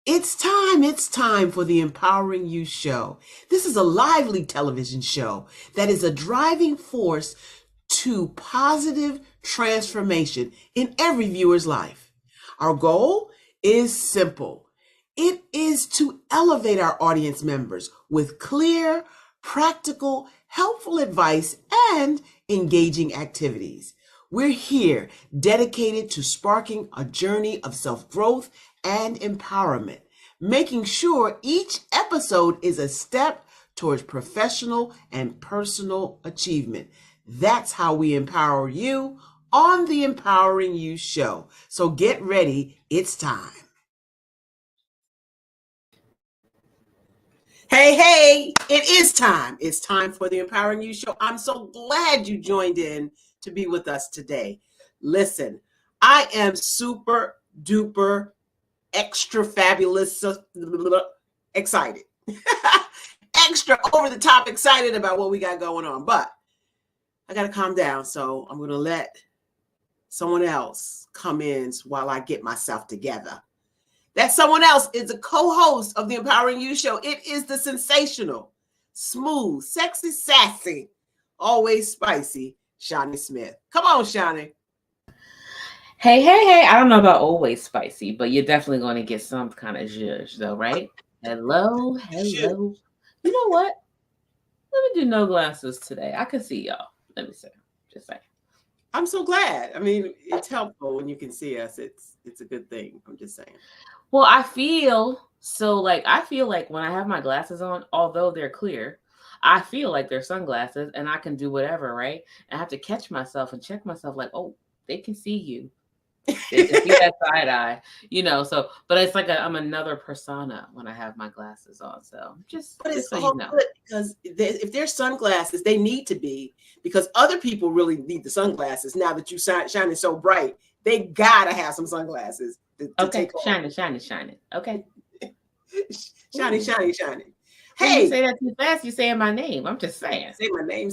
It's time for the Empowering You Show. This is a lively television show that is a driving force to positive transformation in every viewer's life. Our goal is simple. It is to elevate our audience members with clear, practical, helpful advice and engaging activities. We're here dedicated to sparking a journey of self growth and empowerment, making sure each episode is a step towards professional and personal achievement. That's how we empower you on the Empowering You Show. So get ready, it's time. Hey, it is time. It's time for the Empowering You Show. I'm so glad you joined in to be with us today. Listen, I am super duper extra fabulous excited. Extra over the top excited about what we got going on. But I got to calm down. So I'm going to let someone else come in while I get myself together. That someone else is a co-host of the Empowering You Show. It is the sensational, smooth, sexy, sassy, always spicy Shani Smith. Come on, Shani. Hey. I don't know about always spicy, but you're definitely going to get some kind of zhuzh, though, right? Hello. Shoot. You know what? Let me do no glasses today. I can see y'all. Let me see. Just saying. I'm so glad. I mean, it's helpful when you can see us. It's a good thing. I'm just saying. Well, I feel like when I have my glasses on, although they're clear, I feel like they're sunglasses and I can do whatever, right? I have to catch myself and check myself like, oh, they can see you. They can see that side eye, so but it's like I'm another persona when I have my glasses on. So But it's just so all you know. good because if they're sunglasses, they need to be because other people really need the sunglasses. Now that you shining so bright, they gotta have some sunglasses to Okay, take off. shining. Okay. Shiny. Well, you Hey, say that too fast, you're saying my name. I'm just saying. say my name.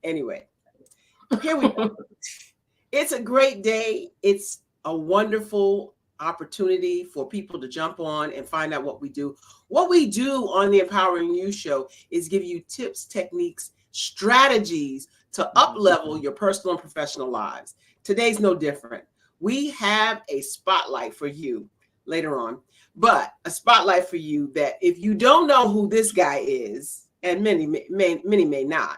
Anyway, here we go. It's a great day. It's a wonderful opportunity for people to jump on and find out what we do. What we do on the Empowering You Show is give you tips, techniques, strategies to up level your personal and professional lives. Today's no different. We have a spotlight for you later on, but a spotlight for you that if you don't know who this guy is, and many may not,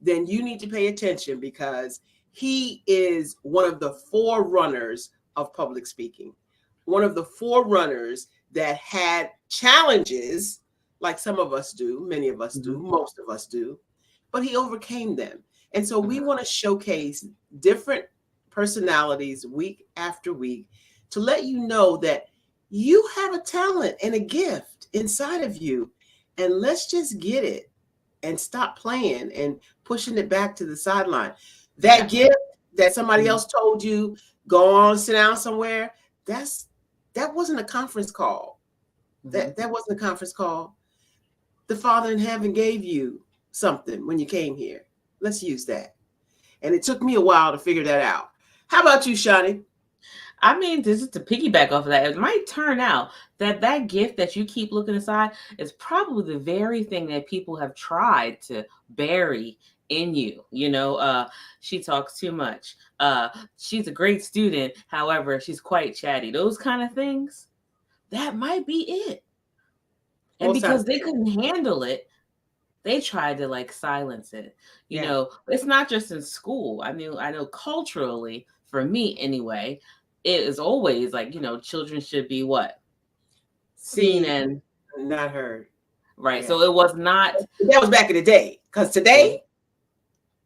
then you need to pay attention because he is one of the forerunners of public speaking, one of the forerunners that had challenges like some of us do, many of us do, most of us do, but he overcame them. And so we want to showcase different personalities week after week to let you know that you have a talent and a gift inside of you. And let's just get it and stop playing and pushing it back to the sideline. That gift that somebody else told you, go on, sit down somewhere, that wasn't a conference call. That wasn't a conference call. The Father in heaven gave you something when you came here. Let's use that. And it took me a while to figure that out. How about you, Shani? I mean, this is to piggyback off of that. It might turn out that gift that you keep looking aside is probably the very thing that people have tried to bury in you. She talks too much. She's a great student. However, she's quite chatty. Those kind of things. That might be it. And because they couldn't handle it, they tried to like silence it. It's not just in school. I know culturally, for me anyway, it is always like, children should be what? Seen and not heard. Right. Yeah. So it was not. That was back in the day. Because today,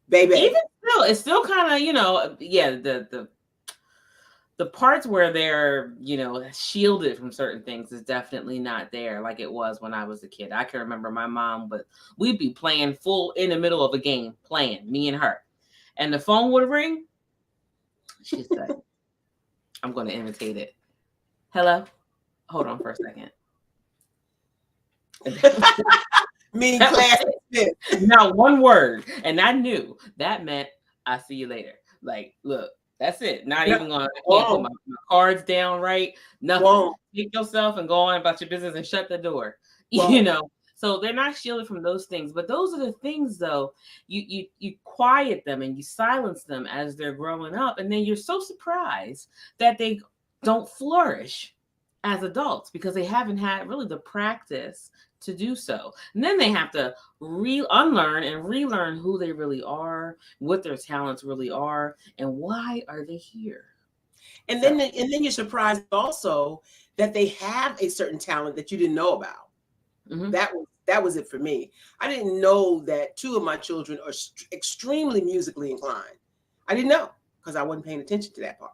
baby. Even still, it's still kind of, the parts where they're, shielded from certain things is definitely not there like it was when I was a kid. I can remember my mom, but we'd be playing full in the middle of a game, playing, me and her. And the phone would ring. She said, I'm going to imitate it. Hello? Hold on for a second. Meaning class. Not one word. And I knew that meant I'll see you later. Like, look, That's it. Not Yep. even going. I can't put Wrong. my cards down right. Nothing. Wrong. Take yourself and go on about your business and shut the door. You Wrong. know. So they're not shielded from those things, but those are the things, though. You quiet them and you silence them as they're growing up, and then you're so surprised that they don't flourish as adults because they haven't had really the practice to do so. And then they have to unlearn and relearn who they really are, what their talents really are, and why are they here. And So, then you're surprised also that they have a certain talent that you didn't know about. mhm. That was it for me. I didn't know that two of my children are extremely musically inclined. I didn't know because I wasn't paying attention to that part.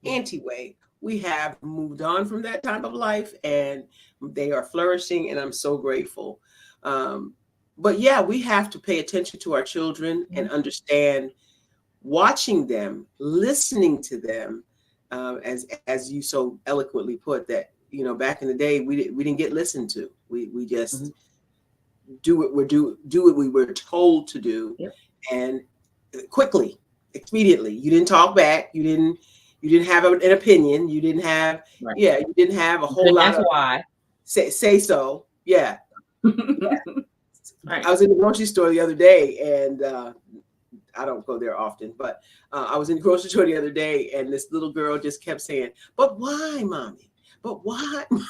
Anyway, we have moved on from that time of life, and they are flourishing, and I'm so grateful. But yeah, we have to pay attention to our children and understand, watching them, listening to them, as you so eloquently put, that back in the day we didn't get listened to. We just do what we were told to do, Yep. and quickly, expediently. You didn't talk back. You didn't have an opinion. You didn't have Right. you didn't have a whole And lot that's of why. say so. Yeah. Right. I was in the grocery store the other day, and I don't go there often, but I was in the grocery store the other day, and this little girl just kept saying, "But why, mommy? But why, mommy?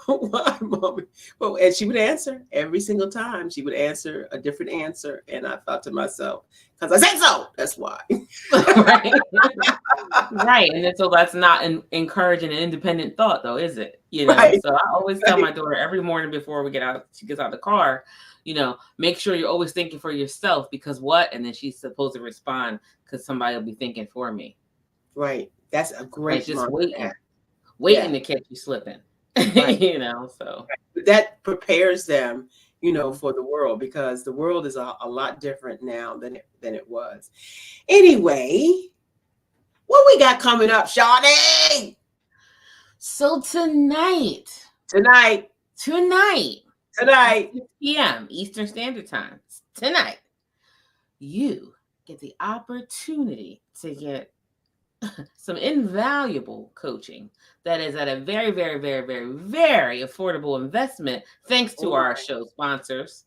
But why, mommy?" Well, and she would answer every single time. She would answer a different answer, and I thought to myself, "Because I said so. That's why." Right. Right. And then, so that's not encouraging an independent thought, though, is it? Right. So I always tell my daughter every morning before she gets out of the car, make sure you're always thinking for yourself, because what? And then she's supposed to respond, because somebody will be thinking for me. Right. That's a Like great just mantra. waiting to catch you slipping. Right. So. That prepares them, for the world, because the world is a lot different now than it was. Anyway, what we got coming up, Shani? So tonight, Tonight, 6 p.m. Eastern Standard Time, tonight, you get the opportunity to get some invaluable coaching that is at a very, very, very, very, very affordable investment, thanks to our show sponsors.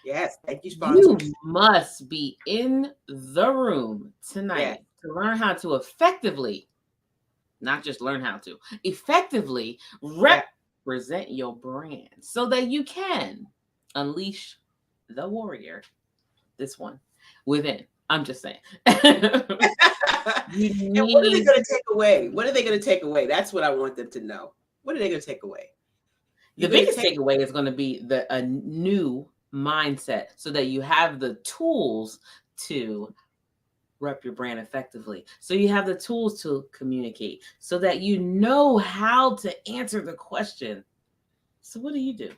Yes, thank you, You sponsors. must be in the room tonight to learn how to effectively, not just learn how to, effectively represent your brand so that you can unleash the warrior, this one, within. I'm just saying. And what are they going to take away? What are they going to take away? That's what I want them to know. What are they going to take away? The biggest takeaway is going to be a new mindset, so that you have the tools to rep your brand effectively. So you have the tools to communicate, so that you know how to answer the question. So what do you do?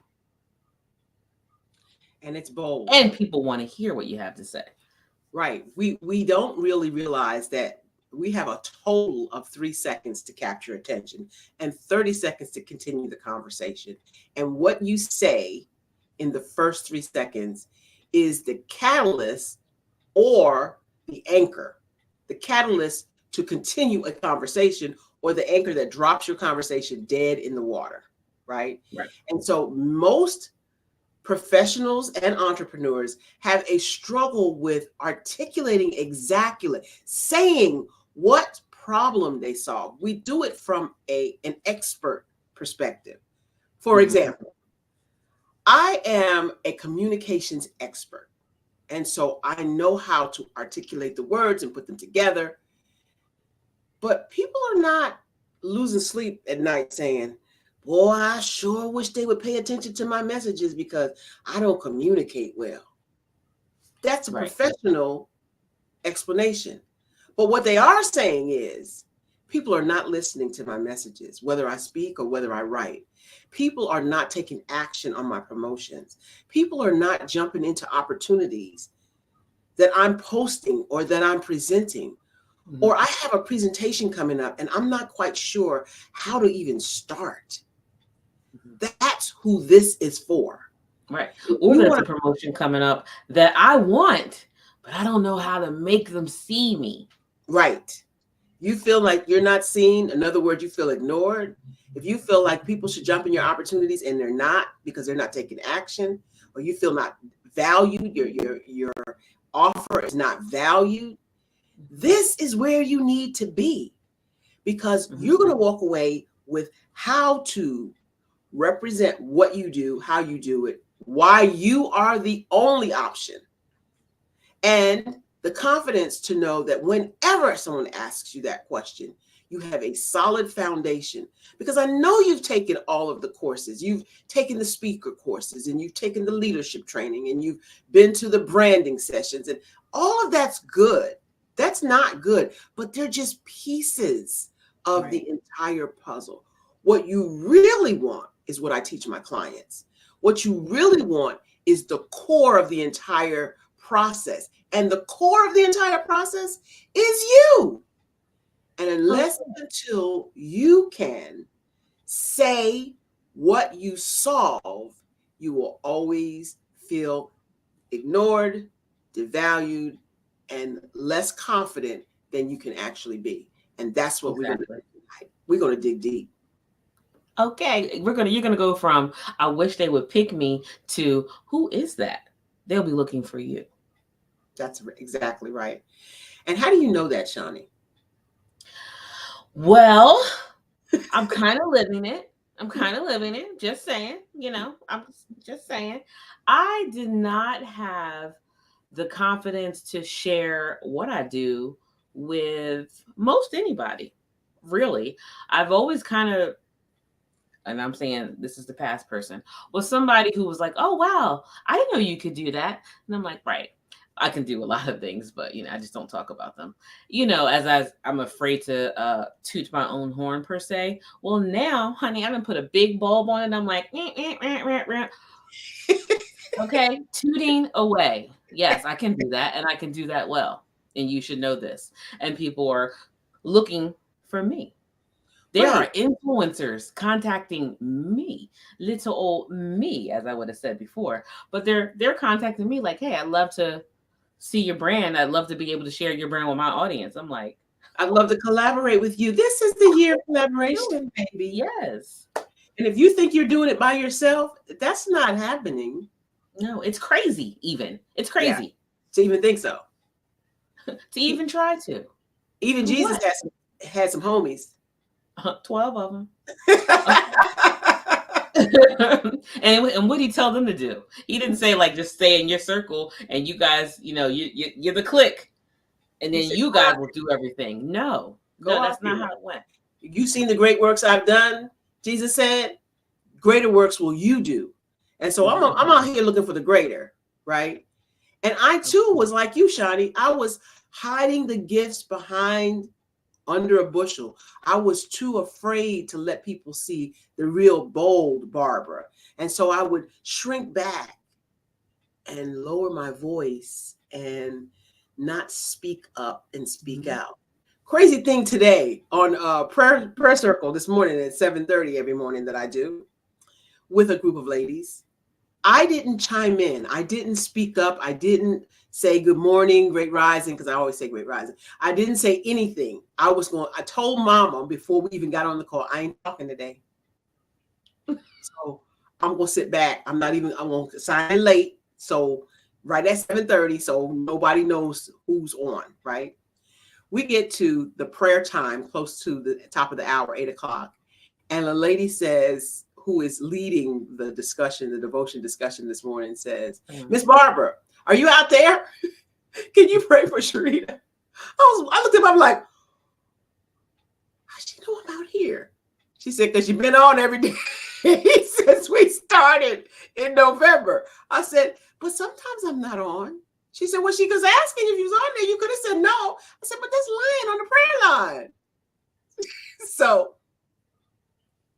And it's bold. And people want to hear what you have to say. Right. We don't really realize that we have a total of 3 seconds to capture attention and 30 seconds to continue the conversation. And what you say in the first 3 seconds is the catalyst or the anchor, the catalyst to continue a conversation, or the anchor that drops your conversation dead in the water. Right. And so most professionals and entrepreneurs have a struggle with articulating exactly, saying what problem they solve. We do it from an expert perspective. For example, I am a communications expert, and so I know how to articulate the words and put them together. But people are not losing sleep at night saying, "Boy, I sure wish they would pay attention to my messages because I don't communicate well." That's a professional explanation. But what they are saying is, people are not listening to my messages, whether I speak or whether I write. People are not taking action on my promotions. People are not jumping into opportunities that I'm posting or that I'm presenting. Or I have a presentation coming up and I'm not quite sure how to even start. That's who this is for. Right. Or there's a promotion coming up that I want, but I don't know how to make them see me. Right. you feel like you're not seen, in other words, you feel ignored, if you feel like people should jump in your opportunities and they're not because they're not taking action, or you feel not valued, your offer is not valued, this is where you need to be, because you're going to walk away with how to represent what you do, how you do it, why you are the only option, and the confidence to know that whenever someone asks you that question, you have a solid foundation. Because I know you've taken all of the courses, you've taken the speaker courses, and you've taken the leadership training, and you've been to the branding sessions, and all of that's good. That's not good, but they're just pieces of the entire puzzle. What you really want is what I teach my clients. What you really want is the core of the entire process. And the core of the entire process is you. And unless until you can say what you solve, you will always feel ignored, devalued, and less confident than you can actually be. And that's what we're going to dig deep. Okay, you're gonna go from I wish they would pick me to who is that? They'll be looking for you. That's exactly right. And how do you know that, Shani? Well, I'm kind of living it. Just saying, I'm just saying. I did not have the confidence to share what I do with most anybody, really. I've always kind of, and I'm saying this is the past person, was somebody who was like, oh, wow, I didn't know you could do that. And I'm like, right. I can do a lot of things, but I just don't talk about them. As I'm afraid to toot my own horn per se. Well, now, honey, I done put a big bulb on it. I'm like, okay, tooting away. Yes, I can do that, and I can do that well. And you should know this. And people are looking for me. There are influencers contacting me, little old me, as I would have said before. But they're contacting me like, hey, I'd love to see your brand. I'd love to be able to share your brand with my audience. I'm like, I'd love to collaborate with you. This is the year of collaboration, baby. Yes. And if you think you're doing it by yourself, that's not happening. No, it's crazy even. It's crazy. Yeah, to even think so. To even try to. Even Jesus had some homies. 12 of them. And what did he tell them to do? He didn't say like just stay in your circle and you guys, you're the clique, and then you guys will do everything. No, that's not how it went. You've seen the great works I've done. Jesus said, "Greater works will you do." And so I'm out here looking for the greater, right? And I too was like you, Shani. I was hiding the gifts behind under a bushel. I was too afraid to let people see the real bold Barbara. And so I would shrink back and lower my voice and not speak up and speak out. Crazy thing today on prayer circle this morning at 7:30 every morning that I do with a group of ladies. I didn't chime in. I didn't speak up. I didn't say good morning, great rising, because I always say great rising. I didn't say anything. I told Mama before we even got on the call, I ain't talking today. So I'm going to sit back. I'm going to sign in late. So right at 7:30, so nobody knows who's on, right? We get to the prayer time close to the top of the hour, 8 o'clock. And a lady says, who is leading the discussion, the devotion discussion this morning, says, Miss Barbara, are you out there? Can you pray for Sharita? I looked at her, I'm like, how she know I'm out here? She said, because you've been on every day since we started in November. I said, but sometimes I'm not on. She said, well, she was asking if you was on there. You could have said no. I said, but that's lying on the prayer line. So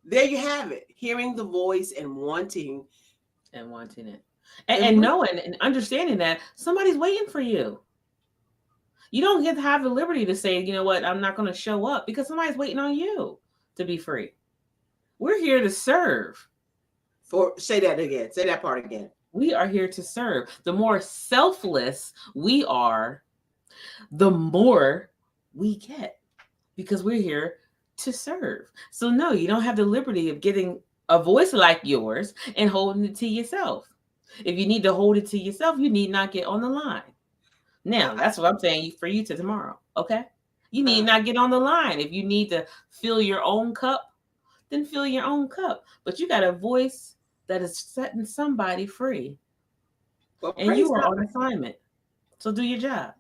there you have it. Hearing the voice and wanting it. And knowing and understanding that somebody's waiting for you. You don't get to have the liberty to say, you know what, I'm not going to show up because somebody's waiting on you to be free. We're here to serve. Say that again. Say that part again. We are here to serve. The more selfless we are, the more we get. because we're here to serve. So no, you don't have the liberty of getting a voice like yours and holding it to yourself. If you need to hold it to yourself, you need not get on the line. Now, I, that's what I'm saying for you to tomorrow. Okay? You need uh, not get on the line. If you need to fill your own cup, then fill your own cup. But you got a voice that is setting somebody free. well, And praise you are God. on assignment. So do your job.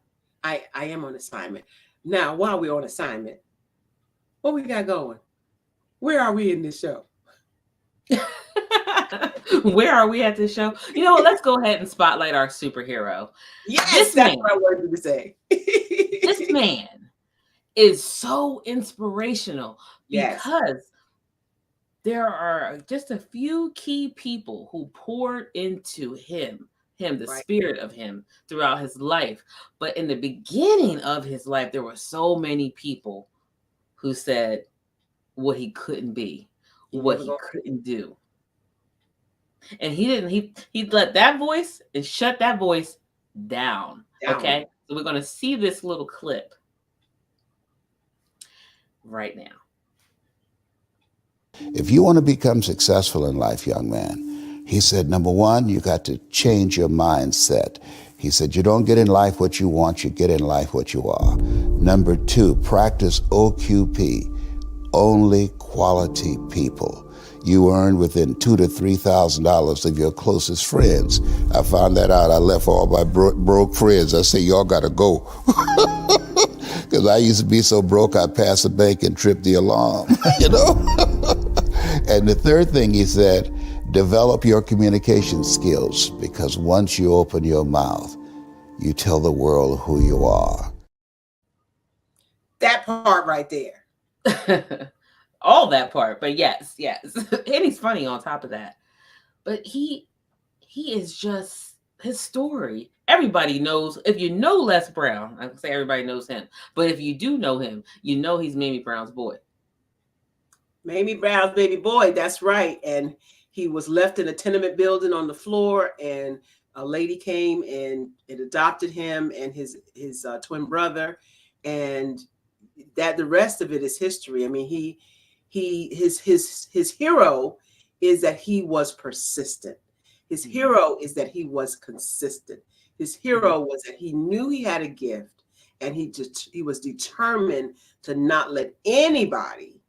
I am on assignment. Now, while we're on assignment, what we got going? Where are we in this show? Where are we at this show? You know what? Let's go ahead and spotlight our superhero. Yes, This that's man, what I wanted you to say. this man is so inspirational Yes, because there are just a few key people who poured into him, the right. spirit of him throughout his life. But in the beginning of his life, there were so many people who said what he couldn't be, You're what never he gonna couldn't do. And he didn't, he let that voice and shut that voice down. down. Okay. So we're gonna see this little clip right now. If you want to become successful in life, young man, he said, number one, you got to change your mindset. He said, you don't get in life what you want, you get in life what you are. Number two, practice OQP, only quality people. You earn within $2,000 to $3,000 of your closest friends. I found that out. I left all my broke friends. I say, y'all got to go. Because I used to be so broke, I'd pass the bank and trip the alarm, you know? And the third thing he said, develop your communication skills, because once you open your mouth, you tell the world who you are. That part right there. All that part, but yes, yes. And he's funny on top of that. But he is just his story. Everybody knows. If you know Les Brown, I can say everybody knows him. But if you do know him, you know he's Mamie Brown's boy. Mamie Brown's baby boy. That's right. And he was left in a tenement building on the floor, and a lady came and adopted him and his twin brother, and that the rest of it is history. I mean, his hero is that he was persistent. His hero is that he was consistent. His hero was that he knew he had a gift, and he was determined to not let anybody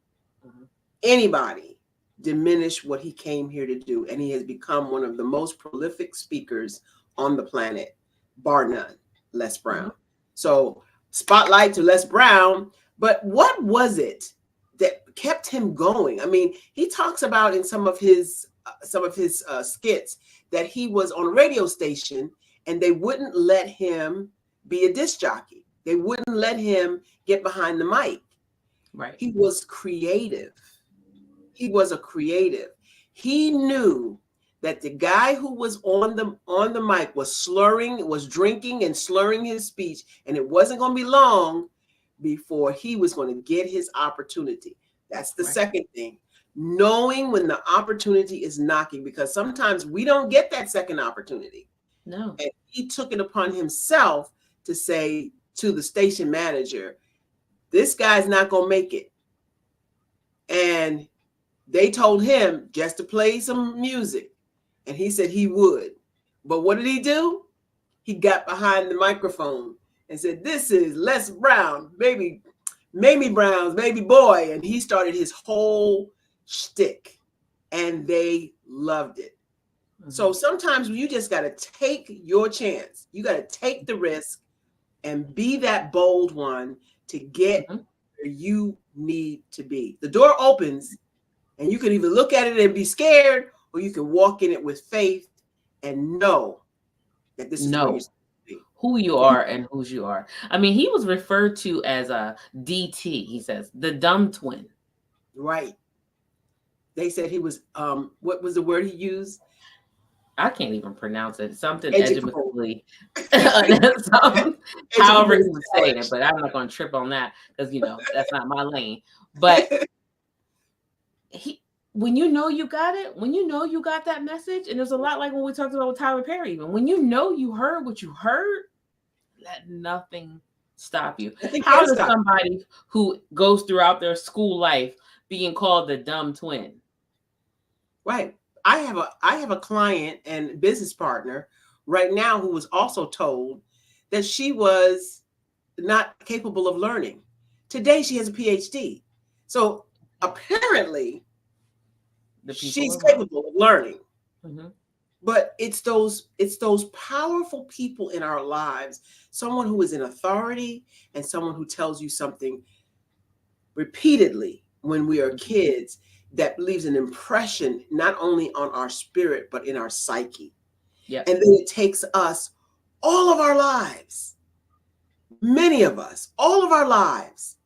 diminish what he came here to do. And he has become one of the most prolific speakers on the planet, bar none, Les Brown. So spotlight to Les Brown. But what was it that kept him going? I mean, he talks about in some of his skits that he was on a radio station and they wouldn't let him be a disc jockey. They wouldn't let him get behind the mic. Right. He was creative. He was a creative. He knew that the guy who was on the mic was drinking and slurring his speech, and it wasn't going to be long before he was going to get his opportunity. That's the second thing. Knowing when the opportunity is knocking, because sometimes we don't get that second opportunity. No. And he took it upon himself to say to the station manager, this guy's not going to make it. And they told him just to play some music, and he said he would. But what did he do? He got behind the microphone and said, this is Les Brown, Mamie Brown's baby boy. And he started his whole shtick, and they loved it. So sometimes you just got to take your chance. You got to take the risk and be that bold one to get where you need to be. The door opens, and you can either look at it and be scared, or you can walk in it with faith and know that this is where you're supposed to be. Who you are and whose you are. I mean, he was referred to as a DT, he says, the dumb twin. Right. They said he was, what was the word he used? I can't even pronounce it. Something Educable. However he would say it, but I'm not going to trip on that because, that's not my lane. But when you know you got it, when you know you got that message, and there's a lot like when we talked about with Tyler Perry, even when you know you heard what you heard, let nothing stop you. Nothing How can does stop. somebody who goes throughout their school life being called the dumb twin? Right. I have a client and business partner right now who was also told that she was not capable of learning. Today she has a PhD. So apparently The people she's are wrong. capable of learning. Mm-hmm. But it's those powerful people in our lives, someone who is in authority and someone who tells you something repeatedly when we are kids, that leaves an impression not only on our spirit but in our psyche. Yep. And then it takes us all of our lives, many of us, all of our lives,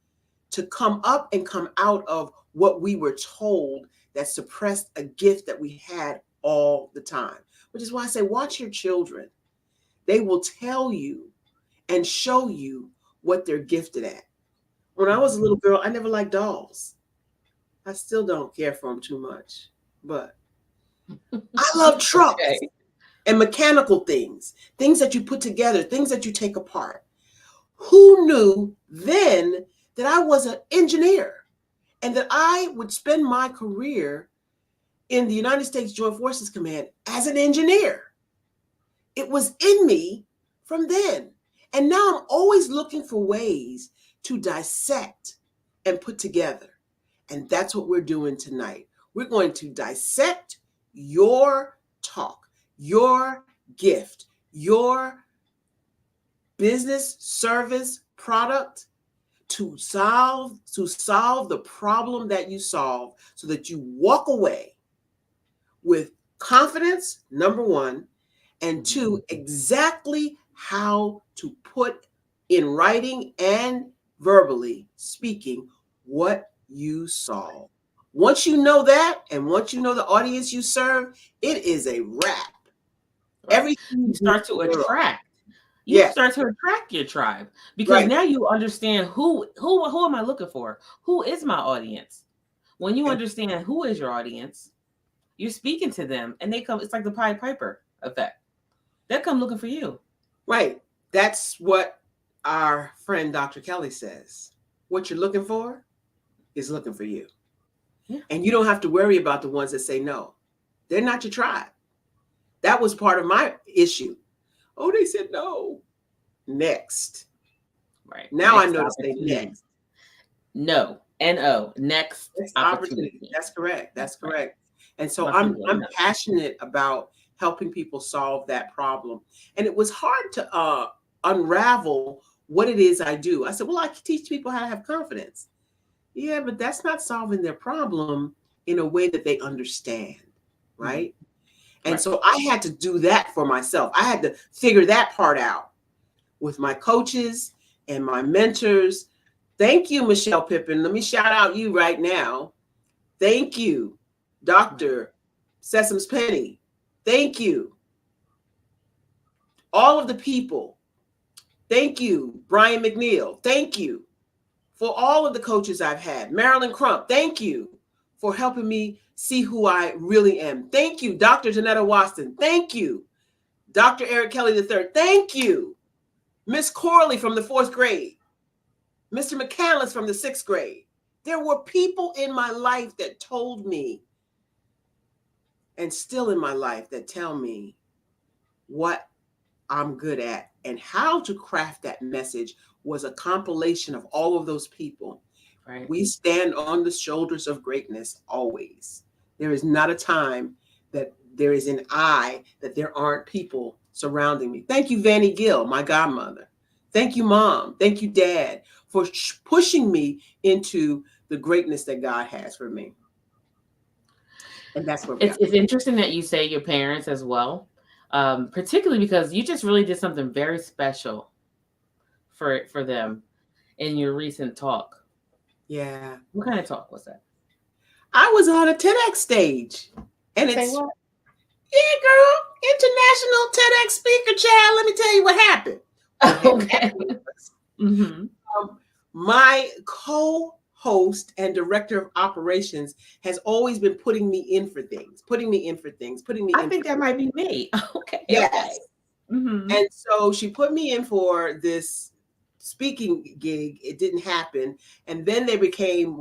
to come up and come out of what we were told that suppressed a gift that we had all the time. Which is why I say, watch your children. They will tell you and show you what they're gifted at. When I was a little girl, I never liked dolls. I still don't care for them too much, but I love trucks Okay. and mechanical things that you put together, things that you take apart. Who knew then that I was an engineer and that I would spend my career in the United States Joint Forces Command as an engineer? It was in me from then. And now I'm always looking for ways to dissect and put together. And that's what we're doing tonight. We're going to dissect your talk, your gift, your business, service, product to solve the problem that you solve, so that you walk away with confidence, number one, and two, exactly how to put in writing and verbally speaking what you solve. Once you know that, and once you know the audience you serve, it is a wrap. Right. Everything You start to attract. You Yeah, start to attract your tribe because right. now you understand who am I looking for? Who is my audience? When you And- understand who is your audience, you're speaking to them and they come. It's like the Pied Piper effect. They come looking for you. Right. That's what our friend Dr. Kelly says. What you're looking for is looking for you. Yeah. And you don't have to worry about the ones that say no. They're not your tribe. That was part of my issue. Oh, they said no. Next. Right. Now I Next know to say opportunity. next. No. N-O. Next Opportunity. That's correct. That's Right. correct. And so My I'm people know. passionate about helping people solve that problem. And it was hard to unravel what it is I do. I said, well, I can teach people how to have confidence. Yeah, but that's not solving their problem in a way that they understand, right? And Right. so I had to do that for myself. I had to figure that part out with my coaches and my mentors. Thank you, Michelle Pippin. Let me shout out you right now. Thank you, Dr. Sesam's Penny. Thank you, all of the people. Thank you, Brian McNeil. Thank you for all of the coaches I've had. Marilyn Crump, thank you for helping me see who I really am. Thank you, Dr. Janetta Waston. Thank you, Dr. Eric Kelly III. Thank you, Miss Corley from the 4th grade, Mr. McCandless from the 6th grade. There were people in my life that told me, and still in my life, that tell me what I'm good at, and how to craft that message was a compilation of all of those people. Right. We stand on the shoulders of greatness always. There is not a time that there is an I that there aren't people surrounding me. Thank you, Vanny Gill, my godmother. Thank you, Mom. Thank you, Dad, for pushing me into the greatness that God has for me. And that's where we are. It's interesting that you say your parents as well, particularly because you just really did something very special for them in your recent talk. Yeah. What kind of talk was that? I was on a TEDx stage. And Say it's, what? yeah, girl, international TEDx speaker, child. Let me tell you what happened. Okay. Mm-hmm. My co-host and director of operations has always been putting me in for things. I think that might be me. Okay. Yes. Okay. Mm-hmm. And so she put me in for this speaking gig. It didn't happen. And then they became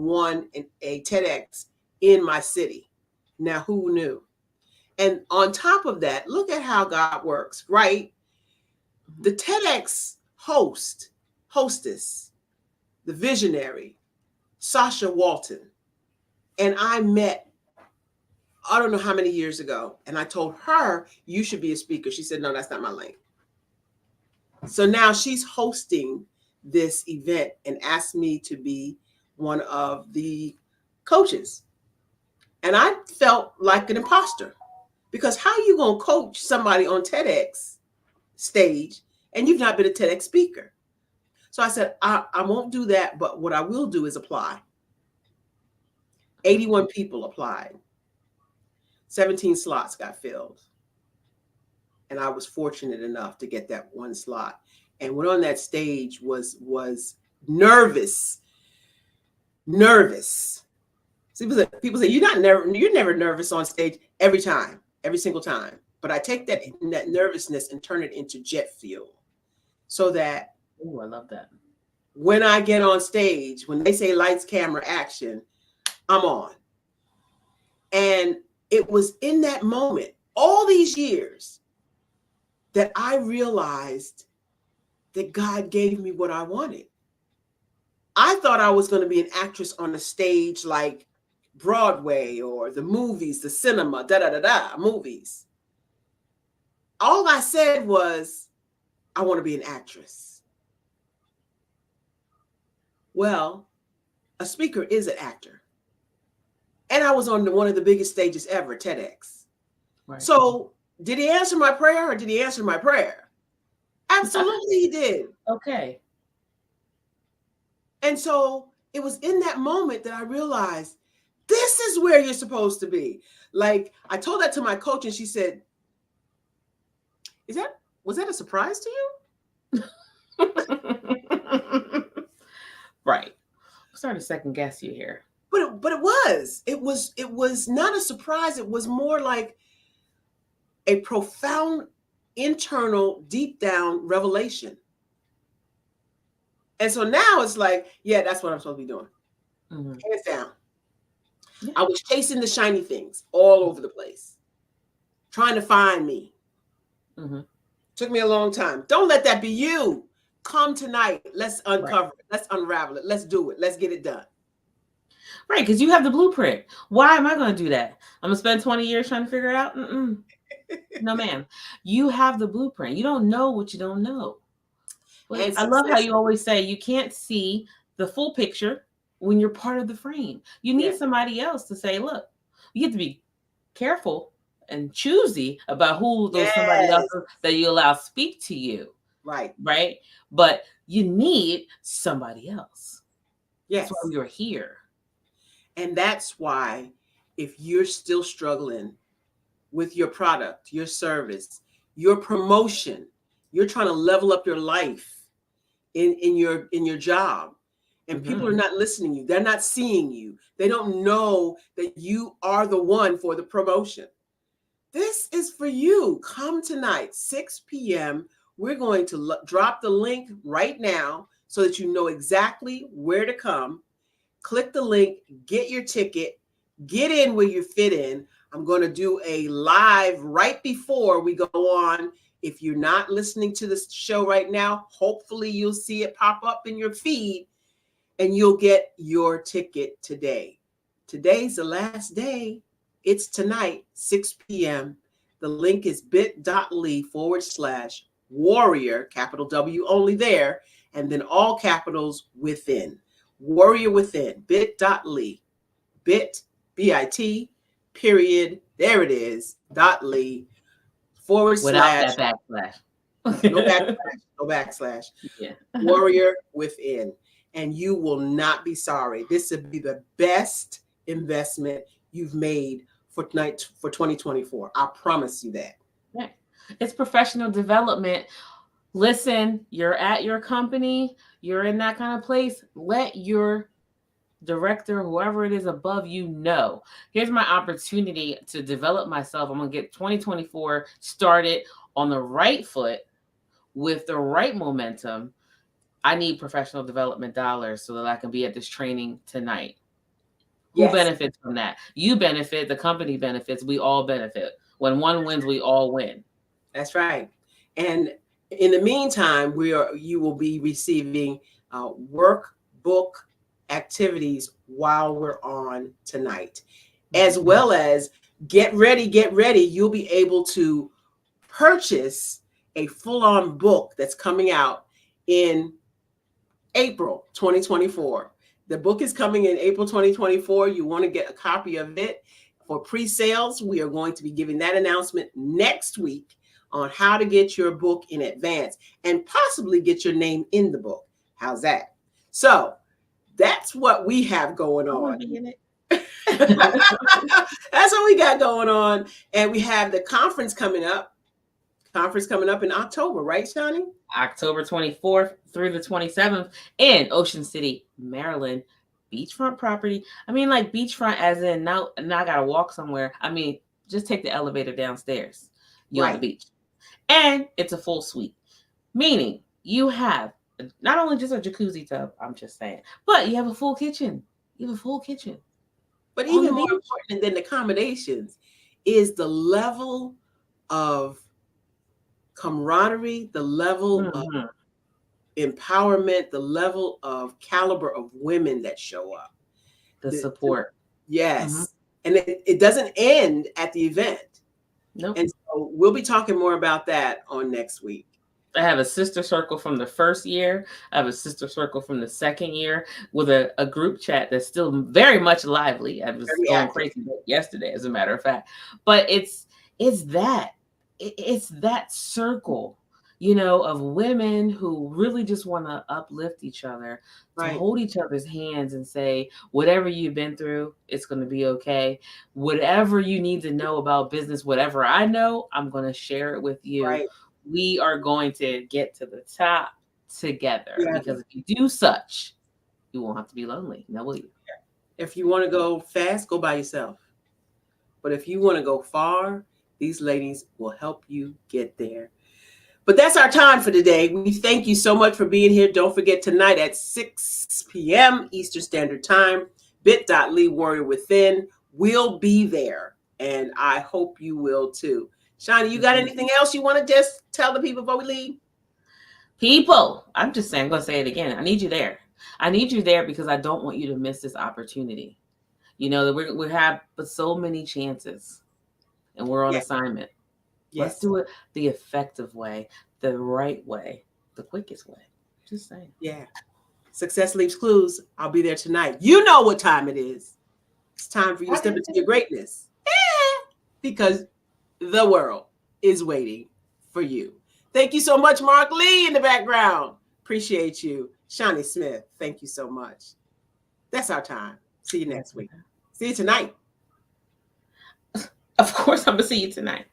a TEDx in my city. Now, who knew? And on top of that, look at how God works, right? The TEDx hostess, the visionary, Sasha Walton, and I met, I don't know how many years ago. And I told her, you should be a speaker. She said, no, that's not my lane. So now she's hosting this event and asked me to be one of the coaches. And I felt like an imposter, because how are you going to coach somebody on TEDx stage and you've not been a TEDx speaker? So I said, I won't do that, but what I will do is apply. 81 people applied. 17 slots got filled. And I was fortunate enough to get that one slot. And went on that stage was nervous. See, people say you're never nervous on stage. Every single time. But I take that nervousness and turn it into jet fuel, so that I love that. When I get on stage, when they say lights, camera, action, I'm on. And it was in that moment, all these years, that I realized that God gave me what I wanted. I thought I was going to be an actress on a stage like Broadway or the movies, the cinema, movies. All I said was, I want to be an actress. Well, a speaker is an actor. And I was on one of the biggest stages ever, TEDx. Right. So did he answer my prayer, or did he answer my prayer? Absolutely he did. Okay. And so it was in that moment that I realized this is where you're supposed to be. Like, I told that to my coach and she said, was that a surprise to you? Right. I'm starting to second guess you here. But it was not a surprise. It was more like a profound internal, deep down revelation. And so now it's like, yeah, that's what I'm supposed to be doing. Mm-hmm. Hands down. Yeah. I was chasing the shiny things all over the place, trying to find me. Mm-hmm. Took me a long time. Don't let that be you. Come tonight. Let's uncover it. Let's unravel it. Let's do it. Let's get it done. Right, because you have the blueprint. Why am I going to do that? I'm going to spend 20 years trying to figure it out? No, ma'am. You have the blueprint. You don't know what you don't know. But I love how you always say you can't see the full picture when you're part of the frame. You need somebody else to say, look, you have to be careful and choosy about who those somebody else that you allow speak to you. Right. Right. But you need somebody else. Yes. That's why you're here. And that's why, if you're still struggling with your product, your service, your promotion, you're trying to level up your life in your job, and people are not listening to you, they're not seeing you, they don't know that you are the one for the promotion. This is for you. Come tonight, 6 p.m. We're going to drop the link right now so that you know exactly where to come. Click the link, get your ticket, get in where you fit in. I'm going to do a live right before we go on. If you're not listening to this show right now, hopefully you'll see it pop up in your feed and you'll get your ticket today. Today's the last day. It's tonight, 6 p.m. The link is bit.ly/warrior, capital W only there, and then all capitals within. Warrior within, bit.ly, bit, B-I-T, period, there it is, .ly, / without that backslash. No backslash. Yeah. Warrior within. And you will not be sorry. This would be the best investment you've made for 2024. I promise you that. Yeah. It's professional development. Listen, you're at your company, you're in that kind of place. Let your director, whoever it is above you, know. Here's my opportunity to develop myself. I'm going to get 2024 started on the right foot with the right momentum. I need professional development dollars so that I can be at this training tonight. Who Yes. benefits from that? You benefit, the company benefits, we all benefit. When one wins, we all win. That's right. And in the meantime, you will be receiving workbook activities while we're on tonight, as well as get ready. You'll be able to purchase a full-on book that's coming out in April 2024. The book is coming in April 2024. You want to get a copy of it for pre-sales. We are going to be giving that announcement next week on how to get your book in advance and possibly get your name in the book. How's that? So that's what we have going on. I want to be in it. That's what we got going on. And we have the conference coming up in October, right, Shani? October 24th through the 27th in Ocean City, Maryland. Beachfront property. I mean, like beachfront as in now I gotta walk somewhere. I mean, just take the elevator downstairs. You're on the beach. And it's a full suite. Meaning you have not only just a jacuzzi tub, I'm just saying, but you have a full kitchen. You have a full kitchen. But even more important than the accommodations is the level of camaraderie, the level of empowerment, the level of caliber of women that show up. The support. Yes. And it doesn't end at the event. Nope. And so we'll be talking more about that on next week. I have a sister circle from the first year. I have a sister circle from the second year with a group chat that's still very much lively. I was going crazy yesterday, as a matter of fact. But it's that circle, you know, of women who really just want to uplift each other, to hold each other's hands and say, whatever you've been through, it's going to be okay. Whatever you need to know about business, whatever I know, I'm going to share it with you. Right. We are going to get to the top together because if you do such, you won't have to be lonely. Now, will you? If you want to go fast, go by yourself. But if you want to go far, these ladies will help you get there. But that's our time for today. We thank you so much for being here. Don't forget tonight at 6 p.m. Eastern Standard Time, bit.ly Warrior Within. We'll be there. And I hope you will too. Shani, you got anything else you want to just tell the people before we leave? People, I'm just saying, I'm going to say it again. I need you there. I need you there because I don't want you to miss this opportunity. You know, that we have but so many chances and we're on assignment. Let's do it the effective way, the right way, the quickest way. Just saying. Yeah. Success leaves clues. I'll be there tonight. You know what time it is. It's time for you to step into your greatness. Because the world is waiting for you. Thank you so much, Mark Lee in the background. Appreciate you. Shani Smith, thank you so much. That's our time. See you next week. See you tonight. Of course, I'm going to see you tonight.